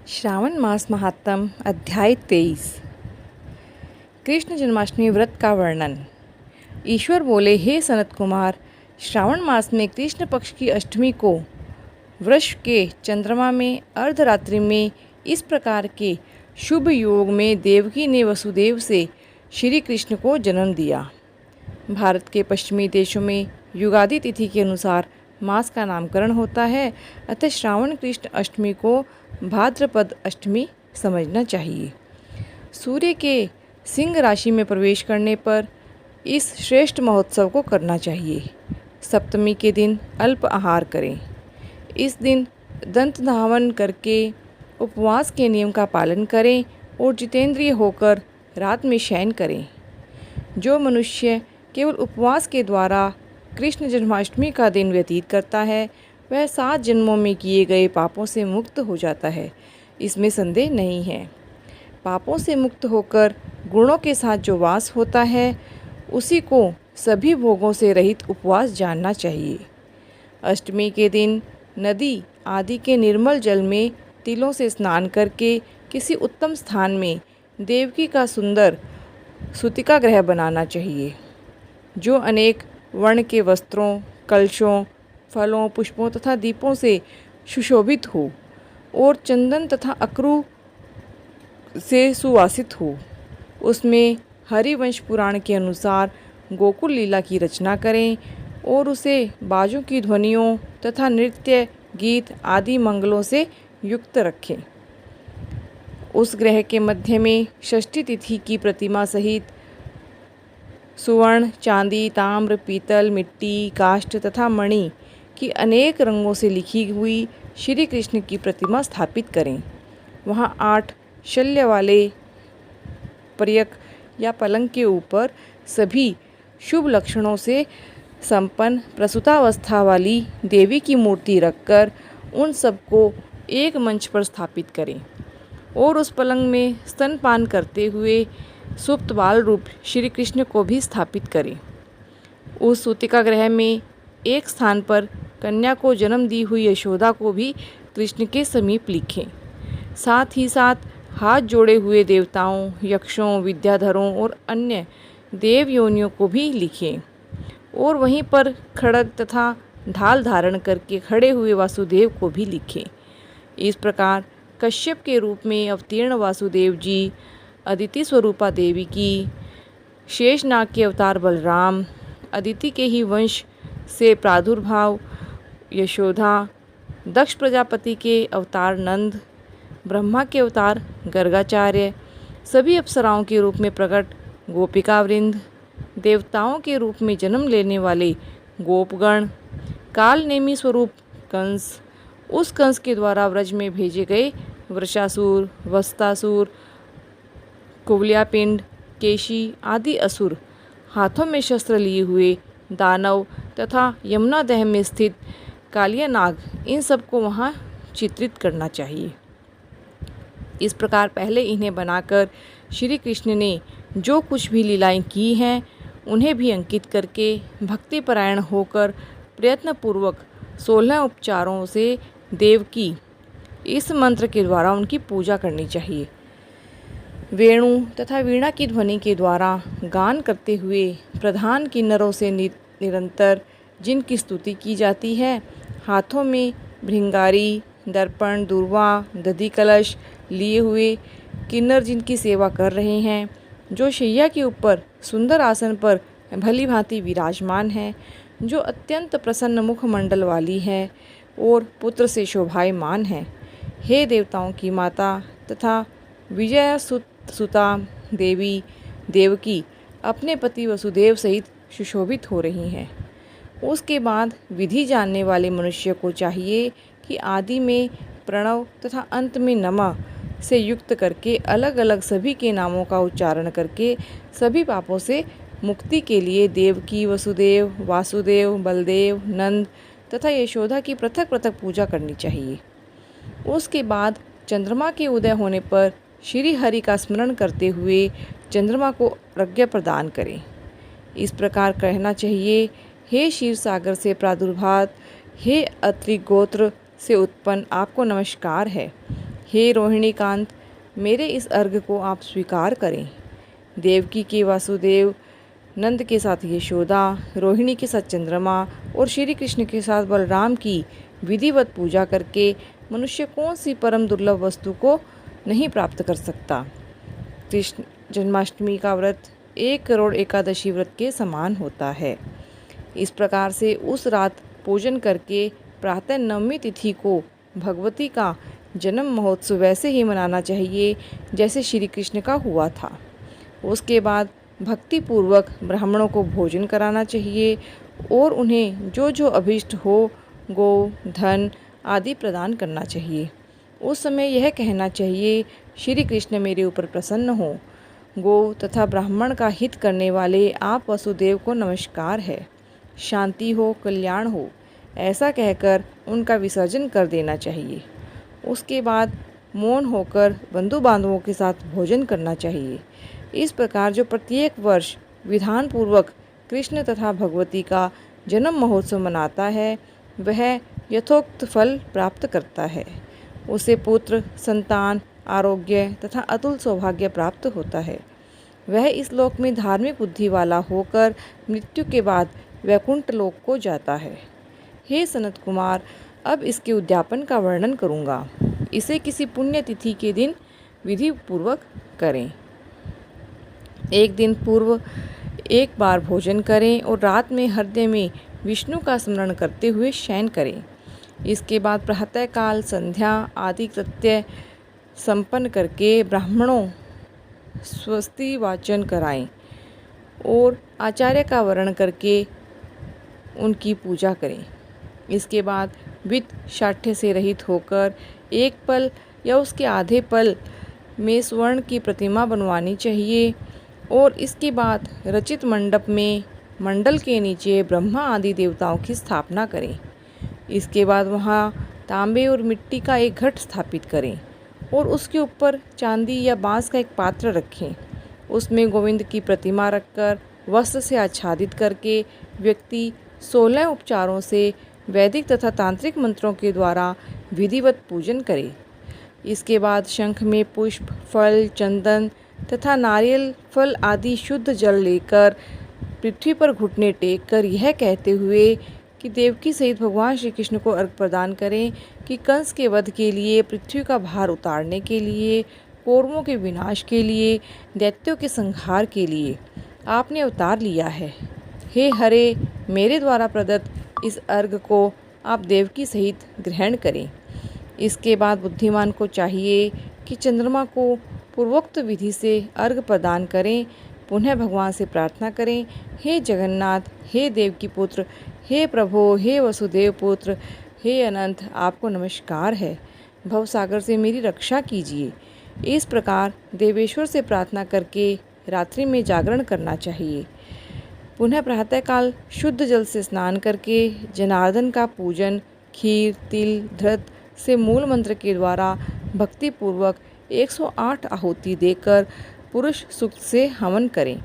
श्रावण मास महात्म अध्याय 23। कृष्ण जन्माष्टमी व्रत का वर्णन। ईश्वर बोले, हे सनत कुमार, श्रावण मास में कृष्ण पक्ष की अष्टमी को वृष के चंद्रमा में अर्धरात्रि में इस प्रकार के शुभ योग में देवकी ने वसुदेव से श्री कृष्ण को जन्म दिया। भारत के पश्चिमी देशों में युगादि तिथि के अनुसार मास का नामकरण होता है, अतः श्रावण कृष्ण अष्टमी को भाद्रपद अष्टमी समझना चाहिए। सूर्य के सिंह राशि में प्रवेश करने पर इस श्रेष्ठ महोत्सव को करना चाहिए। सप्तमी के दिन अल्प आहार करें। इस दिन दंत धावन करके उपवास के नियम का पालन करें और जितेंद्रिय होकर रात में शयन करें। जो मनुष्य केवल उपवास के द्वारा कृष्ण जन्माष्टमी का दिन व्यतीत करता है, वह 7 जन्मों में किए गए पापों से मुक्त हो जाता है, इसमें संदेह नहीं है। पापों से मुक्त होकर गुणों के साथ जो वास होता है, उसी को सभी भोगों से रहित उपवास जानना चाहिए। अष्टमी के दिन नदी आदि के निर्मल जल में तिलों से स्नान करके किसी उत्तम स्थान में देवकी का सुंदर सूतिका गृह बनाना चाहिए, जो अनेक वर्ण के वस्त्रों, कलशों, फलों, पुष्पों तथा दीपों से सुशोभित हो और चंदन तथा अक्रू से सुवासित हो। उसमें हरिवंश पुराण के अनुसार गोकुल लीला की रचना करें और उसे बाजों की ध्वनियों तथा नृत्य, गीत आदि मंगलों से युक्त रखें। उस ग्रह के मध्य में षष्ठी तिथि की प्रतिमा सहित सुवर्ण, चांदी, ताम्र, पीतल, मिट्टी, काष्ठ तथा मणि की अनेक रंगों से लिखी हुई श्री कृष्ण की प्रतिमा स्थापित करें। वहाँ 8 शल्य वाले पर्यक या पलंग के ऊपर सभी शुभ लक्षणों से संपन्न प्रसूतावस्था वाली देवी की मूर्ति रखकर उन सबको एक मंच पर स्थापित करें और उस पलंग में स्तनपान करते हुए सुप्त बाल रूप श्री कृष्ण को भी स्थापित करें। उस सूतिका गृह में एक स्थान पर कन्या को जन्म दी हुई यशोदा को भी कृष्ण के समीप लिखें। साथ ही साथ हाथ जोड़े हुए देवताओं, यक्षों, विद्याधरों और अन्य देव योनियों को भी लिखें और वहीं पर खड्ग तथा ढाल धारण करके खड़े हुए वासुदेव को भी लिखें। इस प्रकार कश्यप के रूप में अवतीर्ण वासुदेव जी, अदिति स्वरूपा देवी की, शेषनाग के अवतार बलराम, अदिति के ही वंश से प्रादुर्भाव यशोदा, दक्ष प्रजापति के अवतार नंद, ब्रह्मा के अवतार गर्गाचार्य, सभी अप्सराओं के रूप में प्रकट गोपिका वृंद, देवताओं के रूप में जन्म लेने वाले गोपगण, काल नेमी स्वरूप कंस, उस कंस के द्वारा व्रज में भेजे गए वृषासुर, वस्तासुर, कुवलयापिंड, केशी आदि असुर, हाथों में शस्त्र लिए हुए दानव तथा यमुना दह में स्थित कालिया नाग, इन सबको वहाँ चित्रित करना चाहिए। इस प्रकार पहले इन्हें बनाकर श्री कृष्ण ने जो कुछ भी लीलाएं की हैं, उन्हें भी अंकित करके भक्तिपरायण होकर प्रयत्नपूर्वक 16 उपचारों से देवकी इस मंत्र के द्वारा उनकी पूजा करनी चाहिए। वेणु तथा वीणा की ध्वनि के द्वारा गान करते हुए प्रधान किन्नरों से निरंतर जिनकी स्तुति की जाती है, हाथों में भृंगारी, दर्पण, दूर्वा, दधि कलश लिए हुए किन्नर जिनकी सेवा कर रहे हैं, जो शैया के ऊपर सुंदर आसन पर भली भांति विराजमान है, जो अत्यंत प्रसन्न मुखमंडल वाली है और पुत्र से शोभायमान है। हे देवताओं की माता तथा विजया सुता देवी देवकी अपने पति वसुदेव सहित सुशोभित हो रही हैं। उसके बाद विधि जानने वाले मनुष्य को चाहिए कि आदि में प्रणव तथा अंत में नमः से युक्त करके अलग अलग सभी के नामों का उच्चारण करके सभी पापों से मुक्ति के लिए देवकी, वसुदेव, वासुदेव, बलदेव, नंद तथा यशोदा की पृथक पृथक पूजा करनी चाहिए। उसके बाद चंद्रमा के उदय होने पर श्री हरि का स्मरण करते हुए चंद्रमा को अर्घ्य प्रदान करें। इस प्रकार कहना चाहिए, हे क्षीर सागर से प्रादुर्भात, हे अत्रि गोत्र से उत्पन्न आपको नमस्कार है। हे रोहिणीकांत, मेरे इस अर्घ को आप स्वीकार करें। देवकी के वासुदेव, नंद के साथ यशोदा, रोहिणी के साथ चंद्रमा और श्री कृष्ण के साथ बलराम की विधिवत पूजा करके मनुष्य कौन सी परम दुर्लभ वस्तु को नहीं प्राप्त कर सकता। कृष्ण जन्माष्टमी का व्रत 1 करोड़ एकादशी व्रत के समान होता है। इस प्रकार से उस रात पूजन करके प्रातः नवमी तिथि को भगवती का जन्म महोत्सव वैसे ही मनाना चाहिए जैसे श्री कृष्ण का हुआ था। उसके बाद भक्ति पूर्वक ब्राह्मणों को भोजन कराना चाहिए और उन्हें जो जो अभीष्ट हो, गौ, धन आदि प्रदान करना चाहिए। उस समय यह कहना चाहिए, श्री कृष्ण मेरे ऊपर प्रसन्न हो। गौ तथा ब्राह्मण का हित करने वाले आप वसुदेव को नमस्कार है। शांति हो, कल्याण हो, ऐसा कहकर उनका विसर्जन कर देना चाहिए। उसके बाद मौन होकर बंधु बांधवों के साथ भोजन करना चाहिए। इस प्रकार जो प्रत्येक वर्ष विधान पूर्वक कृष्ण तथा भगवती का जन्म महोत्सव मनाता है, वह यथोक्त फल प्राप्त करता है। उसे पुत्र, संतान, आरोग्य तथा अतुल सौभाग्य प्राप्त होता है। वह इस लोक में धार्मिक बुद्धि वाला होकर मृत्यु के बाद वैकुंठ लोक को जाता है। हे सनत कुमार, अब इसके उद्यापन का वर्णन करूँगा। इसे किसी पुण्य तिथि के दिन विधि पूर्वक करें। एक दिन पूर्व एक बार भोजन करें और रात में हृदय में विष्णु का स्मरण करते हुए शयन करें। इसके बाद प्रातःकाल संध्या आदि कृत्य संपन्न करके ब्राह्मणों स्वस्ति वाचन कराएं और आचार्य का वर्ण करके उनकी पूजा करें। इसके बाद वित्त शाठ्य से रहित होकर एक पल या उसके आधे पल में स्वर्ण की प्रतिमा बनवानी चाहिए और इसके बाद रचित मंडप में मंडल के नीचे ब्रह्मा आदि देवताओं की स्थापना करें। इसके बाद वहाँ तांबे और मिट्टी का एक घट स्थापित करें और उसके ऊपर चांदी या बांस का एक पात्र रखें। उसमें गोविंद की प्रतिमा रखकर वस्त्र से आच्छादित करके व्यक्ति 16 उपचारों से वैदिक तथा तांत्रिक मंत्रों के द्वारा विधिवत पूजन करे। इसके बाद शंख में पुष्प, फल, चंदन तथा नारियल फल आदि शुद्ध जल लेकर पृथ्वी पर घुटने टेक कर यह कहते हुए कि देवकी सहित भगवान श्री कृष्ण को अर्घ प्रदान करें कि कंस के वध के लिए, पृथ्वी का भार उतारने के लिए, कौरवों के विनाश के लिए, दैत्यों के संहार के लिए आपने अवतार लिया है। हे हरे, मेरे द्वारा प्रदत्त इस अर्घ को आप देवकी सहित ग्रहण करें। इसके बाद बुद्धिमान को चाहिए कि चंद्रमा को पूर्वोक्त विधि से अर्घ प्रदान करें। पुनः भगवान से प्रार्थना करें, हे जगन्नाथ, हे देवकी पुत्र, हे प्रभो, हे वसुदेव पुत्र, हे अनंत, आपको नमस्कार है। भवसागर से मेरी रक्षा कीजिए। इस प्रकार देवेश्वर से प्रार्थना करके रात्रि में जागरण करना चाहिए। पुनः प्रातःकाल शुद्ध जल से स्नान करके जनार्दन का पूजन खीर, तिल, धृत से मूल मंत्र के द्वारा भक्तिपूर्वक 108 आहुति देकर पुरुष सूक्त से हवन करें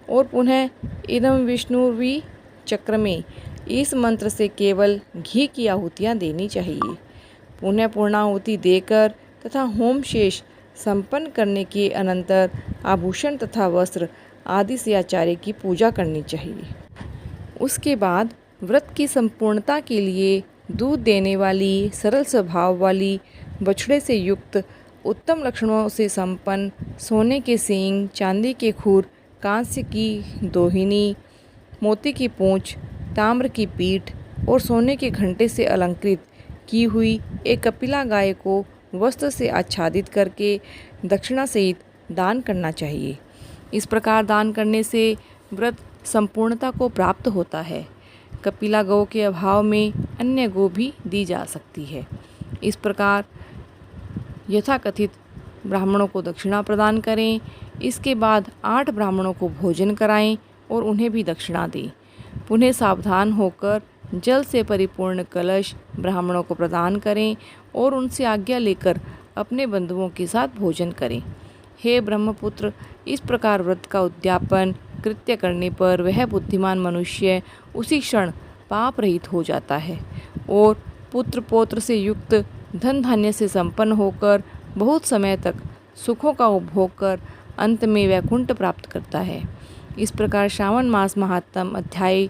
और पुनः इदम विष्णुर्वी चक्र में इस मंत्र से केवल घी की आहुतियाँ देनी चाहिए। पुनः पूर्णाहुति देकर तथा होम शेष संपन्न करने के अनंतर आभूषण तथा वस्त्र आदि से आचार्य की पूजा करनी चाहिए। उसके बाद व्रत की संपूर्णता के लिए दूध देने वाली, सरल स्वभाव वाली, बछड़े से युक्त, उत्तम लक्षणों से संपन्न, सोने के सींग, चांदी के खूर, कांस्य की दोहिनी, मोती की पूंछ, ताम्र की पीठ और सोने के घंटे से अलंकृत की हुई एक कपिला गाय को वस्त्र से आच्छादित करके दक्षिणा सहित दान करना चाहिए। इस प्रकार दान करने से व्रत संपूर्णता को प्राप्त होता है। कपिला गौ के अभाव में अन्य गौ भी दी जा सकती है। इस प्रकार यथाकथित ब्राह्मणों को दक्षिणा प्रदान करें। इसके बाद 8 ब्राह्मणों को भोजन कराएं और उन्हें भी दक्षिणा दें। पुनः सावधान होकर जल से परिपूर्ण कलश ब्राह्मणों को प्रदान करें और उनसे आज्ञा लेकर अपने बंधुओं के साथ भोजन करें। हे ब्रह्मपुत्र, इस प्रकार व्रत का उद्यापन कृत्य करने पर वह बुद्धिमान मनुष्य उसी क्षण पाप रहित हो जाता है और पुत्र पौत्र से युक्त धन धान्य से संपन्न होकर बहुत समय तक सुखों का उपभोग कर अंत में वैकुंठ प्राप्त करता है। इस प्रकार श्रावण मास महात्म अध्याय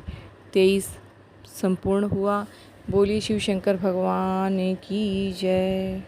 23 संपूर्ण हुआ। बोलिए शिव शंकर भगवान की जय।